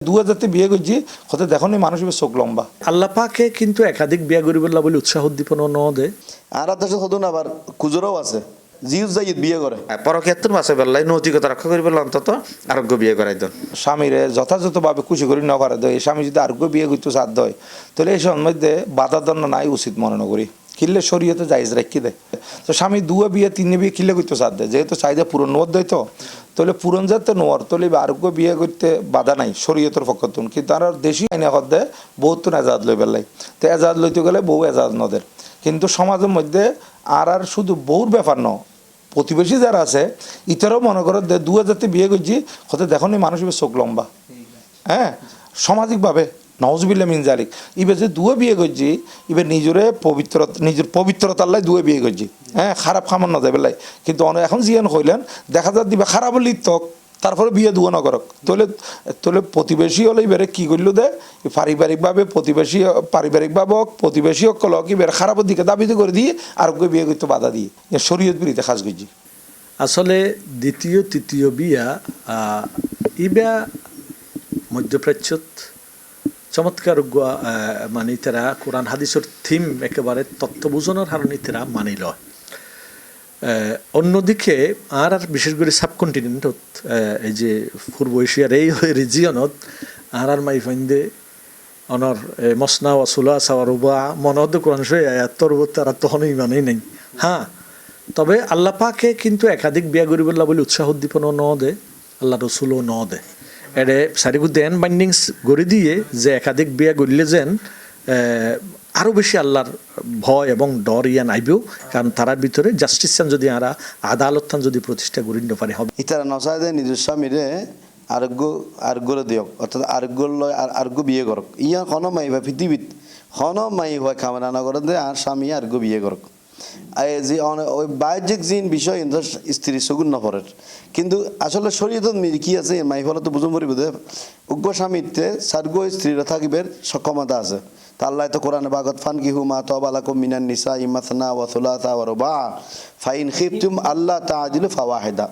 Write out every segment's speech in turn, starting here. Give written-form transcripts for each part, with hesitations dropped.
2000 বিয়ে করছি হতে দেখো নি মানুষ চোখ লম্বা আল্লাহ পাকে কিন্তু একাধিক বিয়া করিবল্লা বলে উৎসাহ উদ্দীপনা ন দে আর দেশে হতুন আবার কুজুরও আছে জিউজ যাই বিয়ে করে পরক্ষেত্র মাসে বেলায় নৈতিকতা রক্ষা করি বললে অন্তত আরোগ্য বিয়ে করাই দেন স্বামীরে যথাযথভাবে খুশি করি ন করে দেয় স্বামী যদি আরোগ্য বিয়ে করতে সাধ্য হয় তাহলে এই মধ্যে বাধা দণ্ড নাই উচিত মনে নকরি কিনলে শরীয়তে জায়েজ রাখি দেয় তো স্বামী দুয়া বিয়ে তিন বিয়ে কিনলে করতে সাধ্য যেহেতু চাহিদা পূরণ নোয়ার দেয় তো তাহলে পূরণ যাতে নোয়ার তাহলে আরোগ্য বিয়ে করতে বাধা নাই শরীয়তের পক্ষতুন কিন্তু আর দেশি আইনে হদ্দে বহুত এজাদ লই পেলাই তো এজাদ লইতে গেলে বউ এজাদ নদের কিন্তু সমাজের মধ্যে আর শুধু বউর ব্যাপার ন প্রতিবেশী যারা আছে ইতারাও মনে করো 2000 বিয়ে করছি হতে দেখো নি মানুষ চোখ লম্বা হ্যাঁ সামাজিকভাবে নওয়াজবিল্লাহ মিন জালিক ইবে যে দুয়ে বিয়ে করছি ইবে নিজের পবিত্রতার দুয়ে বিয়ে করছি হ্যাঁ খারাপ খামান না যাবে লাই কিন্তু এখন জিয়ান হইলেন দেখা যাক দিবে খারাপ লিপ্তক তারপরে বিয়ে দুয়া নগরক তোলে প্রতিবেশী হলে এবারে কি করলো দে পারিবারিকভাবে প্রতিবেশী হক এবার খারাপের দিকে দাবিতে করে দিয়ে আরোগ্য বিয়ে করতে বাধা দিয়ে শরীয়ত বিরীতে খাস করছি আসলে দ্বিতীয় তৃতীয় বিয়া ইবা মধ্যপ্রাচ্যত চমৎকার মানে তারা কোরআন হাদিসের থিম একেবারে তত্ত্ব বুঝানোর হারণে তারা মানি লয় অন্যদিকে আর বিশেষ করে সাবকন্টিনেন্টত এই যে পূর্ব এশিয়ার এই রিজিয়নত আর মাই ফাইন্দে অনর মসনা ও সুলা সাওয়ারুবা মনদ কোরআন তোর তারা তখনই মানেই নেই হ্যাঁ তবে আল্লাহ পাকে কিন্তু একাধিক বিয়া করিবল্লা বলে উৎসাহ উদ্দীপনা ন দে আল্লাহ রসুলও ন দে এডে সারিগুদ্দে এন বাইন্ডিংস গড়ি দিয়ে যে একাধিক বিয়া গড়লে যেন আরও বেশি আল্লাহর ভয় এবং ডর ইয়ান আইবেও কারণ তারার ভিতরে জাস্টিসান যদি আরা আদালতান যদি প্রতিষ্ঠা করি পারে হবে ইতারা নসায় দেয় নিজস্ব স্বামীরে আরোগ্য দিয়ক অর্থাৎ আরোগ্য বিয়ে করক ইয়া কোনো মাই বা পৃথিবীত কোনো মাই হয় কামনা না করে আর স্বামী আরোগ্য বিয়ে করক যে ওই বাহ্যিক জিন বিষয় স্ত্রী সগুন নপরের কিন্তু আসলে শরীয়ত কি আছে মাই ফলে তো বুঝুন পরিব উগ্র স্বামীতে সার্গ স্ত্রীরা থাকিবের সক্ষমতা আছে তা আল্লাহ তো কোরআনে বাগত ফানকিহু মা তাবালাকুম মিনান নিসা ইমাসনা ওয়া সুলাসা ওয়া রুবা ফাইন খিফতুম আল্লাহ তাআদিলু ফাওয়াহিদা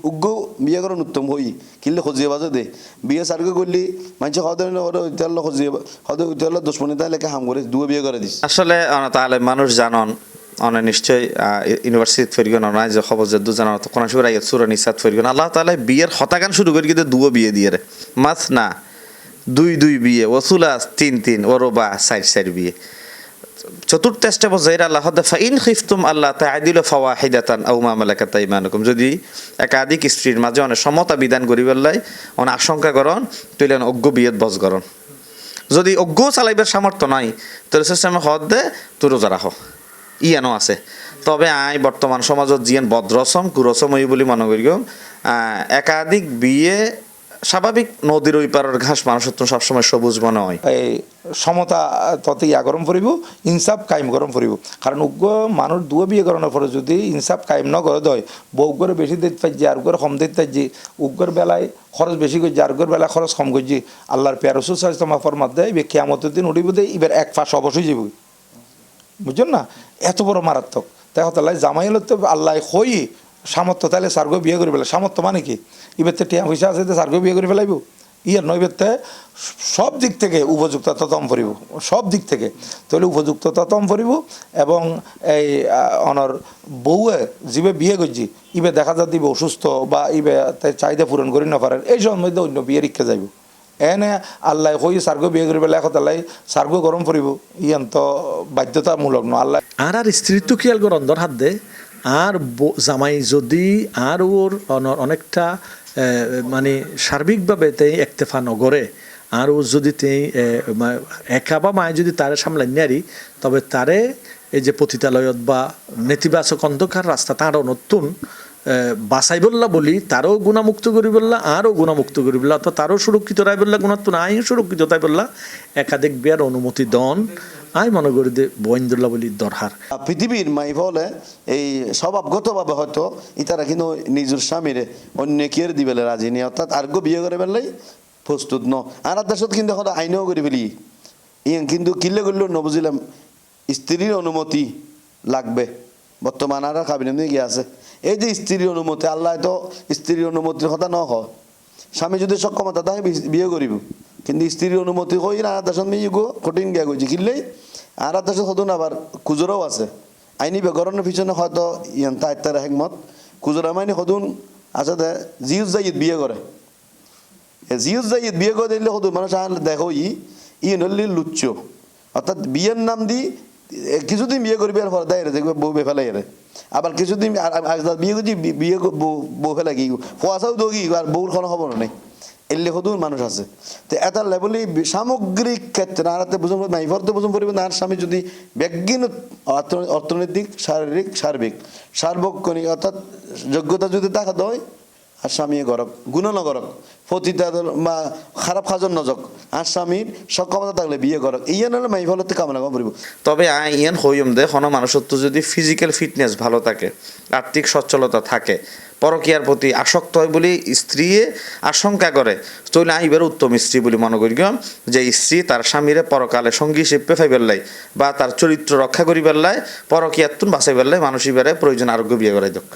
উগ্র বিয়ে করুন উত্তম হই কিল্লে খজিয়ে বাজে দে বিয়ে সার্গ করলি মানুষ হদে ইতাল্লা খজিয়ে হদে ইতাল্লা দুশ্মনী তাই লেখা হাম করে দুয়ে বিয়ে করে দিস আসলে তাহলে মানুষ জানন অনেক নিশ্চয় ইউনিভার্সিটি ফেরগন অনায় যে খবর যে দুজন কোরআন শরীফের আয়াত সূরা নিসাত ফেরগন আল্লাহ তাআলা বিয়ের হতাগান শুরু করে কিন্তু দুও বিয়ে দিয়ে রে মাসনা দুই বিয়ে ওসুলাস তিন ও রুবা চার বিয়ে চতুর্থ স্টেপ যাইর আল্লাহ ফাইন খিফতুম আল্লাহ তাআদিলু ফাওয়াহিদাতান আও মা মালাকাত আইমানুকুম যদি একাধিক স্ত্রীর মাঝে অনেক সমতা বিধান করি বললাই অনেক আশঙ্কা করন তুইলেন অজ্ঞ বিয়েত বজ করন যদি অজ্ঞ চালাইবার সামর্থ্য নাই তাহলে সিস্টেমে হদ দে তুই রোজা রাখো ইয়ানো আছে তবে বর্তমান সমাজত জিয়ান বদ্রসম কুরসম হই বলে মনে করি একাধিক বিয়ে স্বাভাবিক নদীর ওই পারের ঘাস মানুষের তো সবসময় সবুজ মনে হয় এই সমতা তত গরম পড়ব ইনসাফ কায়েম গরম পড়ব কারণ উগ্র মানুষ দুয়া বিয়ে করানোর পরে যদি ইনসাফ কায়েম ন করে দেয় বউ করে বেশি দিতে পারছি আর করে কম দিতে পারছি উগ্র বেলায় খরচ বেশি করছি আর বেলায় খরচ কম করছি আল্লাহর পেয়ার রসুল সাল্লাল্লাহু আলাইহি ফরমাত দেয় কিয়ামতের দিন উঠিব দেয় এবার এক ফাঁস অবশ্যই যাব বুঝছেন না এত বড় মারাত্মক দেখো তাহলে জামাই হলে তো আল্লাহ হই সামর্থ্য তাহলে সার্গ বিয়ে করে ফেলে সামর্থ্য মানে কি এবার তো টিয়া পয়সা আছে সার্গ বিয়ে করে ফেলাইব ইয়ার নয় বেতে সব দিক থেকে উপযুক্ততম পড়িব সব দিক থেকে তাহলে উপযুক্ততম পড়িব এবং এই অনর বউয়ে যিবে বিয়ে করছি ইবে দেখা যা দিবে অসুস্থ বা ইবে তাই চাহিদা পূরণ করি না পারেন এই সময় মধ্যে অন্য বিয়ে রিক্ষা যাইব এনে আল্লাহ হই সার্গ বিয়ে করে ফেলে এখন আল্লাহ সার্গ গরম পড়িব ইয়ান তো বাধ্যতামূলক ন আল্লাহ আর স্ত্রীর তো খেয়াল কর অন্ধর হাত দে আর জামাই যদি আর ওর অনেকটা মানে সার্বিকভাবে তাই একতেফা নগরে আর ও যদি তাই একা বা মায় যদি তারে সামলাই নারি তবে তারে এই যে পতিতালয়ত বা নেতিবাচক অন্ধকার রাস্তা তারও নতুন বাসাই বললা বলি তারও গুণামুক্ত করি বললা আরও গুণামুক্ত করি বললা অথবা তারও সুরক্ষিত রায় বললা গুণাত্ম নাই সুরক্ষিত তাই বললা একাধিক বিয়ার অনুমতি দন আই মনে করি দে বইন্দুল্লাহ বলি দরহার পৃথিবীর মাই ফলে এই স্বভাবগতভাবে হয়তো ইতারা কিন্তু নিজের স্বামীরে অন্য কের দিবেলে রাজি নেই অর্থাৎ আর্গ বিয়ে করে ফেললেই প্রস্তুত ন আর দেশত কিন্তু এখন আইনও করে ফেলি ইয়ান কিন্তু কিল্লে করলেও নবুঝিলাম স্ত্রীর অনুমতি লাগবে বর্তমান আর কাবিনে গিয়ে আছে এই যে স্ত্রীর অনুমতি আল্লাহ তো স্ত্রীর অনুমতির কথা ন হয় স্বামী যদি সক্ষমতা থাকে বিয়ে করিব, কিন্তু স্ত্রীর অনুমতি কই না দেশত মেয়ে গো কঠিন গিয়া গেছি কিনলেই আর দেশত হতুন আবার কুজোরাও আছে আইনি বেগরণের পিছনে হয়তো ইয়ান তাইতার হেকমত কুজোরা মাইনি হতুন আছে দে জিউজ জাইদ বিয়ে করে জিউজ জাইদ বিয়ে করে দিলে হতুন মানুষ দেখো ই নল্লি লুচ্চ, অর্থাৎ বিয়ের নাম দি কিছুদিন বিয়ে করবি আর পরে দেয় দেখবে বউ বেফেলাই রে, আবার কিছুদিন বিয়ে করছি বিয়ে বউ ফেলা কি ফোয়াশাও দোগি আর বউর কোনো খবর নেই, এলে হদুন মানুষ আছে। তো এটা লেভেলে সামগ্রিক ক্ষেত্রে আরাতে বুঝুন মাইফরতে বুঝুন পরিবেন আর স্বামী যদি ব্যাজ্ঞান অর্থনৈতিক শারীরিক সার্বিক সার্বক্ষণিক অর্থাৎ যোগ্যতা যদি দেখা দেয় আর স্বামী গরক গুণ নগরক ফতিতা বা খারাপ খাজন নজক আর স্বামীর সক্ষমতা থাকলে বিয়ে করক ইয়ে নাহলে মাইফলতে কামনা করিব। তবে ইয়ান হইম দে কোনো মানুষত্ব যদি ফিজিক্যাল ফিটনেস ভালো থাকে, আর্থিক সচ্ছলতা থাকে, পরকীয়ার প্রতি আসক্ত হয় বলে স্ত্রী আশঙ্কা করে, তাহলে আইবার উত্তম স্ত্রী বলে মনে করি যে স্ত্রী তার স্বামীরে পরকালে সঙ্গী হিসেবে ফাই বেল্লাই বা তার চরিত্র রক্ষা করি বেল্লাই পরকীয়াতুন বাঁচাই বেল্লাই মানুষই বেড়ে প্রয়োজন আরোগ্য বিয়ে করাই দক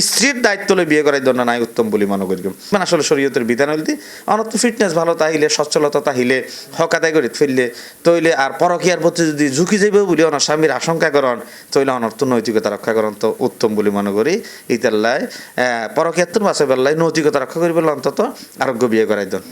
স্ত্রীর দায়িত্ব লই বিয়ে করাই দন্য নাই উত্তম বলে মনে করি। মানে আসলে শরীয়তের বিধান হইতে অনত ফিটনেস ভালো তাহিলে সচ্ছলতা তাহিলে হক আদায় করি ফেললে তৈলে আর পরকীয়ার প্রতি যদি ঝুঁকি যাবে বলে অনার স্বামীর আশঙ্কা করন তৈলে অনর্থ নৈতিকতা রক্ষা করন তো উত্তম বলে মনে করি। ইতাল্লায় পরকীয়াতুন বাঁচাই বেল্লাই নৈতিকতা রক্ষা করি বললে অন্তত আরোগ্য বিয়ে করাই দন।